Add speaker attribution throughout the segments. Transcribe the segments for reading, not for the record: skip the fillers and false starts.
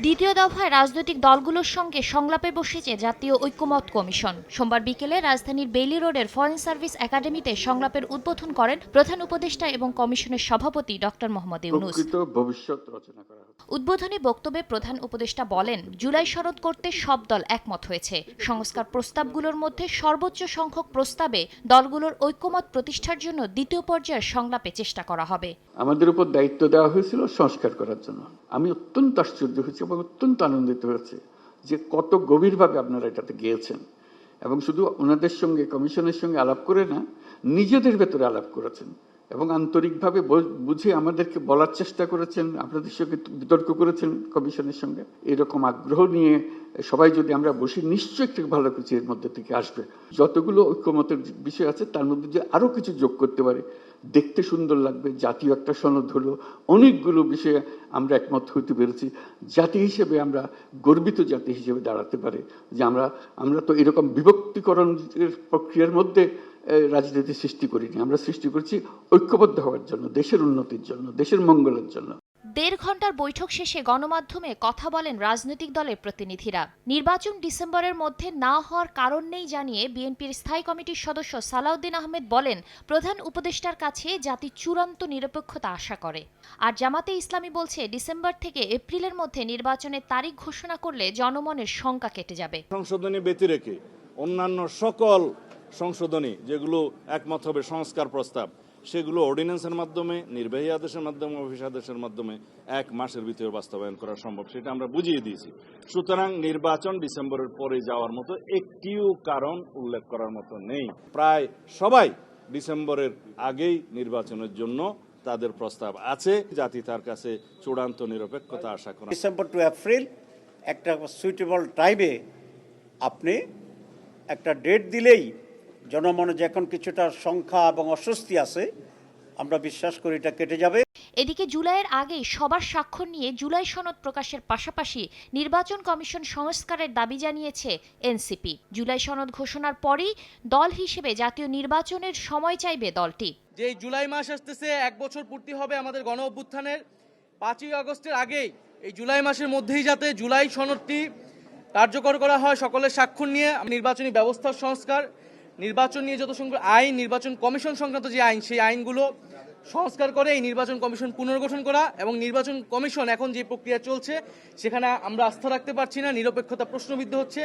Speaker 1: দ্বিতীয় দফায় রাজনৈতিক দলগুলোর সঙ্গে সংলাপে বসেছে জাতীয় ঐক্যমত্য কমিশন। সোমবার বিকেলে রাজধানীর বেইলি রোডের ফরেন সার্ভিস একাডেমিতে সংলাপের উদ্বোধন করেন প্রধান উপদেষ্টা এবং কমিশনের সভাপতি ডক্টর মোহাম্মদ ইউনূস। উদ্বোধনী বক্তব্যে প্রধান উপদেষ্টা বলেন, জুলাই সনদ করতে সব দল একমত হয়েছে। সংস্কার প্রস্তাবগুলোর মধ্যে সর্বোচ্চ সংখ্যক প্রস্তাবে দলগুলোর ঐক্যমত প্রতিষ্ঠার জন্য দ্বিতীয় পর্যায়ের সংলাপে চেষ্টা করা হবে।
Speaker 2: আমাদের উপর দায়িত্ব দেওয়া হয়েছিল সংস্কার করার জন্য। আমি অত্যন্ত আশ্চর্য হয়েছি এবং অত্যন্ত আনন্দিত হয়েছি যে কত গভীরভাবে আপনারা এটাতে গিয়েছেন এবং শুধু ওনাদের সঙ্গে কমিশনের সঙ্গে আলাপ করে না, নিজেদের ভেতরে আলাপ করেছেন এবং আন্তরিকভাবে বুঝে আমাদেরকে বলার চেষ্টা করেছেন, আপনাদের সঙ্গে বিতর্ক করেছেন কমিশনের সঙ্গে। এরকম আগ্রহ নিয়ে সবাই যদি আমরা বসি, নিশ্চয়ই একটু ভালো কিছু এর মধ্যে থেকে আসবে। যতগুলো ঐক্যমতের বিষয় আছে তার মধ্যে যে আরো কিছু যোগ করতে পারে, দেখতে সুন্দর লাগবে। জাতীয় একটা সনদ হলো, অনেকগুলো বিষয়ে আমরা একমত হইতে পেরেছি। জাতি হিসেবে আমরা গর্বিত জাতি হিসেবে দাঁড়াতে পারে যে আমরা তো এরকম বিভক্তিকরণের প্রক্রিয়ার মধ্যে রাজনীতি সৃষ্টি করিনি। আমরা সৃষ্টি করছি ঐক্যবদ্ধ হওয়ার জন্য, দেশের উন্নতির জন্য, দেশের মঙ্গলের জন্য।
Speaker 1: ১.৫ ঘন্টার বৈঠক শেষে গণমাধ্যমে কথা বলেন রাজনৈতিক দলের প্রতিনিধিরা। নির্বাচন ডিসেম্বরের মধ্যে না হওয়ার কারণ নেই জানিয়ে বিএনপির স্থায়ী কমিটির সদস্য সালাউদ্দিন আহমেদ বলেন, প্রধান উপদেষ্টার কাছে জাতি চূড়ান্ত নিরপেক্ষতা আশা করে। আর জামাতে ইসলামী বলছে, ডিসেম্বর থেকে এপ্রিলের মধ্যে নির্বাচনের তারিখ ঘোষণা করলে জনমনের শঙ্কা কেটে যাবে।
Speaker 3: সংশোধনী ব্যতি রেখে অন্যান্য সকল সংশোধনী যেগুলো একমত হবে, সংস্কার প্রস্তাব, সেগুলো অর্ডিন্যান্সের মাধ্যমে, নির্বাহী আদেশের মাধ্যমে, অফিস আদেশের মাধ্যমে 1 মাসের ভিতরে বাস্তবায়ন করা সম্ভব, সেটা আমরা বুঝিয়ে দিয়েছি। সুতরাং নির্বাচন ডিসেম্বরের পরে যাওয়ার মতো একটিও কারণ উল্লেখ করার মতো নেই। প্রায় সবাই ডিসেম্বরের আগেই নির্বাচনের জন্য তাদের প্রস্তাব আছে। জাতি তার কাছে চূড়ান্ত নিরপেক্ষতা আশা করে।
Speaker 4: ডিসেম্বর টু এপ্রিল একটা সুইটেবল টাইমে আপনি একটা ডেট দিলেই জনমনে যে এখন কিছুটা সংখ্যা এবং অস্বস্তি আছে, আমরা বিশ্বাস করি এটা কেটে যাবে।
Speaker 1: এদিকে জুলাইয়ের আগেই সবার স্বাক্ষর নিয়ে জুলাই সনদ প্রকাশের পাশাপাশি নির্বাচন কমিশন সংস্কারের দাবি জানিয়েছে এনসিপি। জুলাই সনদ ঘোষণার পরই দল হিসেবে জাতীয় নির্বাচনের সময় চাইবে দলটি।
Speaker 5: যে জুলাই মাস আসতেছে, 1 বছর পূর্তি হবে আমাদের গণ অভ্যুত্থানের। 5ই আগস্টের আগেই, এই জুলাই মাসের মধ্যেই যাতে জুলাই সনদটি কার্যকর করা হয় সকলের স্বাক্ষর নিয়ে। নির্বাচনী ব্যবস্থার সংস্কার, নির্বাচন নিয়ে যত সংখ্যক আইন, নির্বাচন কমিশন সংক্রান্ত যে আইন, সেই আইনগুলো সংস্কার করে এই নির্বাচন কমিশন পুনর্গঠন করা। এবং নির্বাচন কমিশন এখন যে প্রক্রিয়া চলছে সেখানে আমরা আস্থা রাখতে পারছি না, নিরপেক্ষতা প্রশ্নবিদ্ধ হচ্ছে।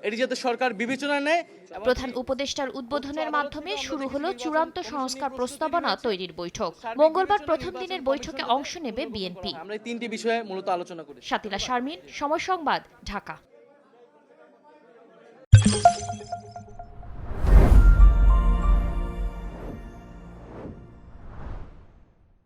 Speaker 5: এটি যাতে সরকার বিবেচনা নেয়।
Speaker 1: প্রধান উপদেষ্টার উদ্বোধনের মাধ্যমে শুরু হলো চূড়ান্ত সংস্কার প্রস্তাবনা তৈরির বৈঠক। মঙ্গলবার প্রথম দিনের বৈঠকে অংশ নেবে বিএনপি।
Speaker 5: আমরা 3টি বিষয়ে মূলত আলোচনা করি।
Speaker 1: শাতিলা শারমিন, সময় সংবাদ, ঢাকা।